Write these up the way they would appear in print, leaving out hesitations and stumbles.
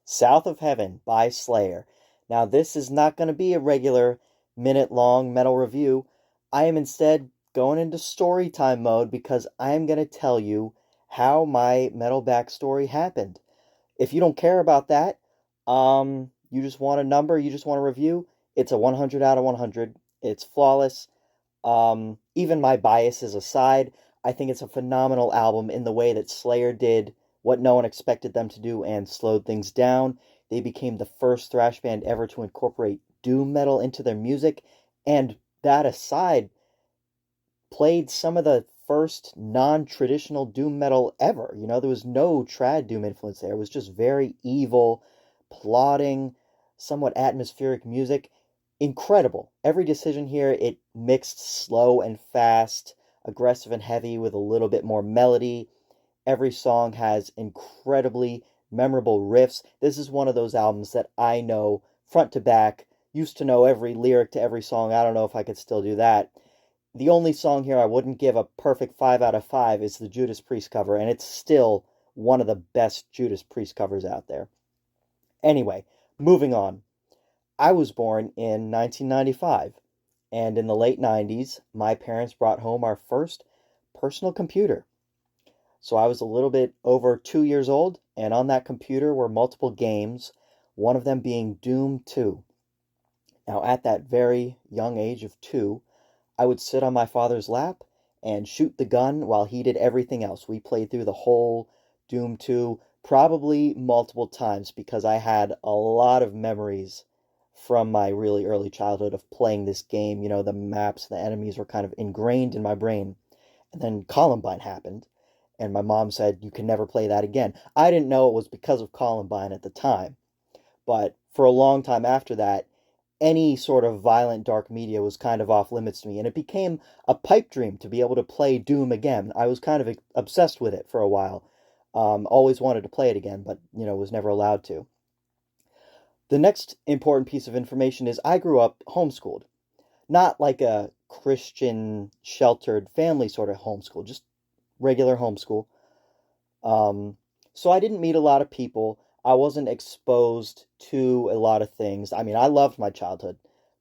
South of Heaven by Slayer. Now, this is not going to be a regular minute long metal review. I am instead going into story time mode because I am going to tell you how my metal backstory happened. If you don't care about that, you just want a number, you just want a review, it's a 100 out of 100. It's flawless. Even my biases aside, I think it's a phenomenal album in the way that Slayer did what no one expected them to do and slowed things down. They became the first thrash band ever to incorporate doom metal into their music, and that aside, played some of the first non-traditional doom metal ever. There was no trad doom influence there. It was just very evil, plodding, somewhat atmospheric music. Incredible. Every decision here, it mixed slow and fast, aggressive and heavy with a little bit more melody. Every song has incredibly memorable riffs. This is one of those albums that I know front to back. Used to know every lyric to every song. I don't know if I could still do that. The only song here I wouldn't give a perfect 5 out of 5 is the Judas Priest cover, and it's still one of the best Judas Priest covers out there. Anyway, moving on. I was born in 1995, and in the late 90s, my parents brought home our first personal computer. So I was a little bit over 2 years old, and on that computer were multiple games, one of them being Doom 2. Now, at that very young age of 2, I would sit on my father's lap and shoot the gun while he did everything else. We played through the whole Doom 2 probably multiple times because I had a lot of memories from my really early childhood of playing this game. The maps, the enemies were kind of ingrained in my brain. And then Columbine happened, and my mom said, "You can never play that again." I didn't know it was because of Columbine at the time, but for a long time after that, any sort of violent dark media was kind of off limits to me, and it became a pipe dream to be able to play Doom again. I was kind of obsessed with it for a while. Always wanted to play it again, but was never allowed to. The next important piece of information is I grew up homeschooled, not like a Christian sheltered family sort of homeschool, just regular homeschool. Um, so I didn't meet a lot of people. I wasn't exposed to a lot of things. I mean, I loved my childhood,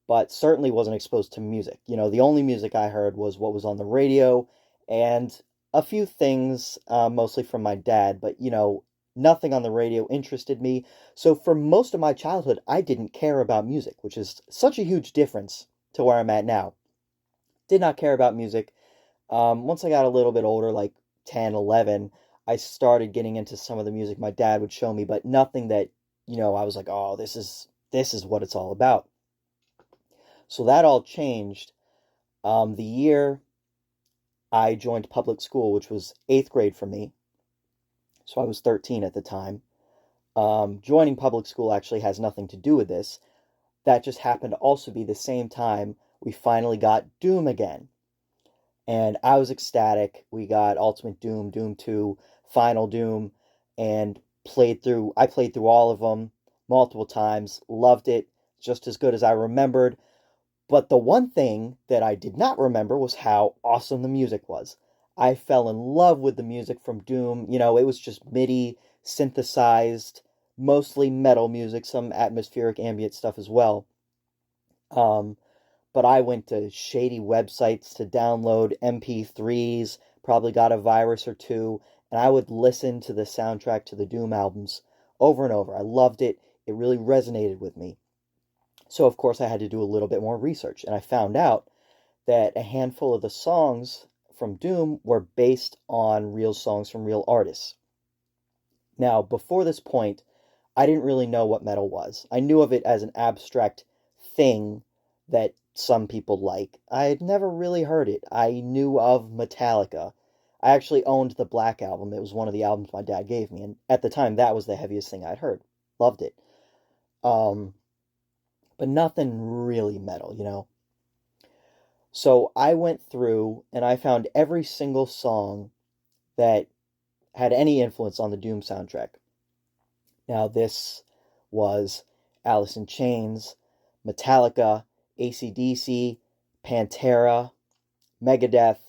but certainly wasn't exposed to music. The only music I heard was what was on the radio and a few things, mostly from my dad, but nothing on the radio interested me. So for most of my childhood, I didn't care about music, which is such a huge difference to where I'm at now. Did not care about music. Once I got a little bit older, like 10, 11, I started getting into some of the music my dad would show me, but nothing that, I was like, "Oh, this is what it's all about." So that all changed the year I joined public school, which was 8th grade for me. So I was 13 at the time. Joining public school actually has nothing to do with this. That just happened to also be the same time we finally got Doom again. And I was ecstatic. We got Ultimate Doom, Doom 2, Final Doom, and I played through all of them multiple times, loved it, just as good as I remembered. But the one thing that I did not remember was how awesome the music was. I fell in love with the music from Doom. It was just MIDI, synthesized, mostly metal music, some atmospheric ambient stuff as well. Um, but I went to shady websites to download MP3s, probably got a virus or two, and I would listen to the soundtrack to the Doom albums over and over. I loved it. It really resonated with me. So, of course, I had to do a little bit more research, and I found out that a handful of the songs from Doom were based on real songs from real artists. Now, before this point, I didn't really know what metal was. I knew of it as an abstract thing that some people like. I had never really heard it. I knew of Metallica. I actually owned the Black Album. It was one of the albums my dad gave me, and at the time that was the heaviest thing I'd heard. Loved it. Um, but nothing really metal. So I went through and I found every single song that had any influence on the Doom soundtrack. Now, this was Alice in Chains, Metallica, AC/DC, Pantera, Megadeth.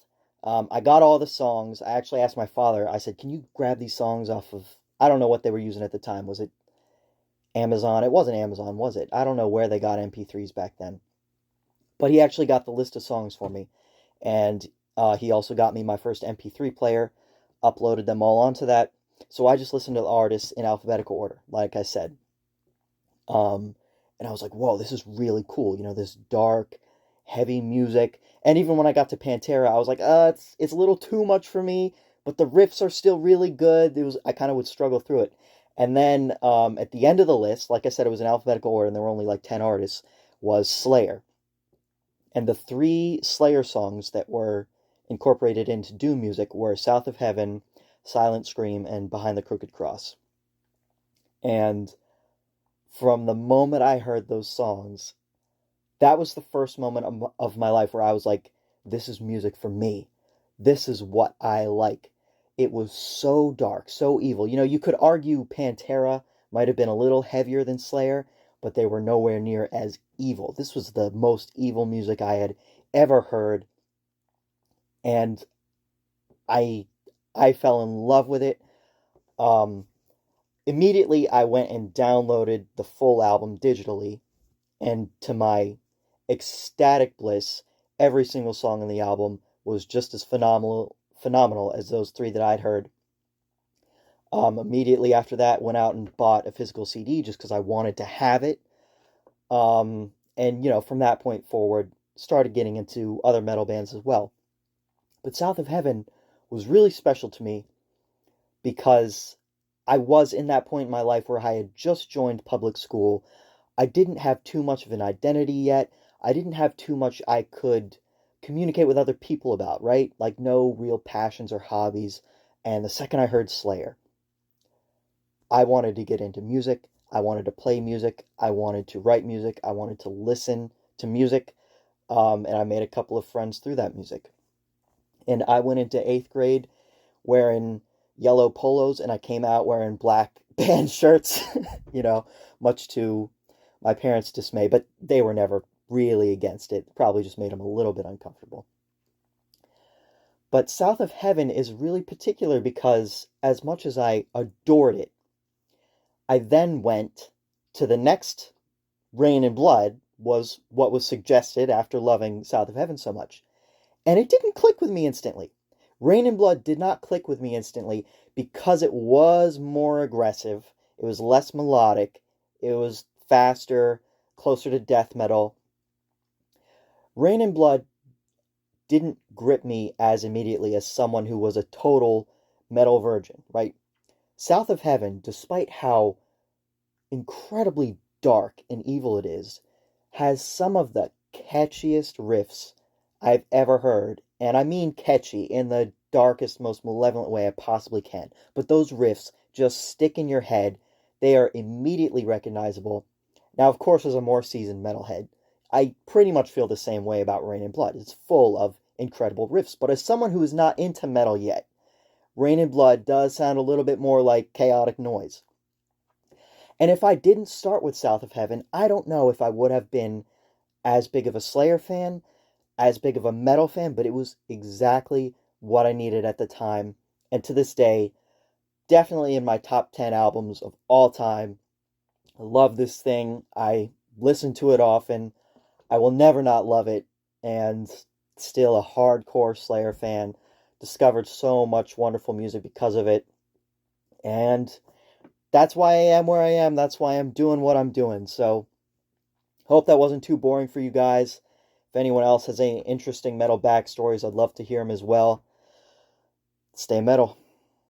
I got all the songs. I actually asked my father, I said, "Can you grab these songs off of," I don't know what they were using at the time. Was it Amazon. It wasn't Amazon, was it? I don't know where they got MP3s back then. But he actually got the list of songs for me. And he also got me my first MP3 player, uploaded them all onto that. So I just listened to the artists in alphabetical order, like I said. And I was like, whoa, this is really cool. This dark, heavy music. And even when I got to Pantera, I was like, it's a little too much for me, but the riffs are still really good. I kind of would struggle through it. And then at the end of the list, like I said, it was in alphabetical order, and there were only like 10 artists, was Slayer. And the three Slayer songs that were incorporated into Doom music were South of Heaven, Silent Scream, and Behind the Crooked Cross. And from the moment I heard those songs, that was the first moment of my life where I was like, this is music for me. This is what I like. It was so dark, so evil. You could argue Pantera might have been a little heavier than Slayer, but they were nowhere near as evil. This was the most evil music I had ever heard, and I fell in love with it. Immediately, I went and downloaded the full album digitally, and to my ecstatic bliss, every single song on the album was just as phenomenal as those three that I'd heard. Immediately after that, went out and bought a physical CD just because I wanted to have it. And from that point forward, started getting into other metal bands as well. But South of Heaven was really special to me because I was in that point in my life where I had just joined public school. I didn't have too much of an identity yet. I didn't have too much I could communicate with other people about, right? Like no real passions or hobbies. And the second I heard Slayer, I wanted to get into music. I wanted to play music. I wanted to write music. I wanted to listen to music. And I made a couple of friends through that music. And I went into 8th grade wearing yellow polos, and I came out wearing black band shirts, much to my parents' dismay, but they were never really against it. Probably just made them a little bit uncomfortable. But South of Heaven is really particular because as much as I adored it, I then went to the next Rain and Blood, was what was suggested after loving South of Heaven so much. And it didn't click with me instantly. Rain and Blood did not click with me instantly because it was more aggressive. It was less melodic. It was faster, closer to death metal. Rain and Blood didn't grip me as immediately as someone who was a total metal virgin, right? South of Heaven, despite how incredibly dark and evil it is, has some of the catchiest riffs I've ever heard. And I mean catchy in the darkest, most malevolent way I possibly can. But those riffs just stick in your head. They are immediately recognizable. Now, of course, as a more seasoned metalhead, I pretty much feel the same way about Rain and Blood. It's full of incredible riffs. But as someone who is not into metal yet, Rain and Blood does sound a little bit more like chaotic noise. And if I didn't start with South of Heaven, I don't know if I would have been as big of a Slayer fan, as big of a metal fan, but it was exactly what I needed at the time. And to this day, definitely in my top 10 albums of all time. I love this thing. I listen to it often. I will never not love it. And still a hardcore Slayer fan. Discovered so much wonderful music because of it. And that's why I am where I am. That's why I'm doing what I'm doing. So, hope that wasn't too boring for you guys. If anyone else has any interesting metal backstories, I'd love to hear them as well. Stay metal.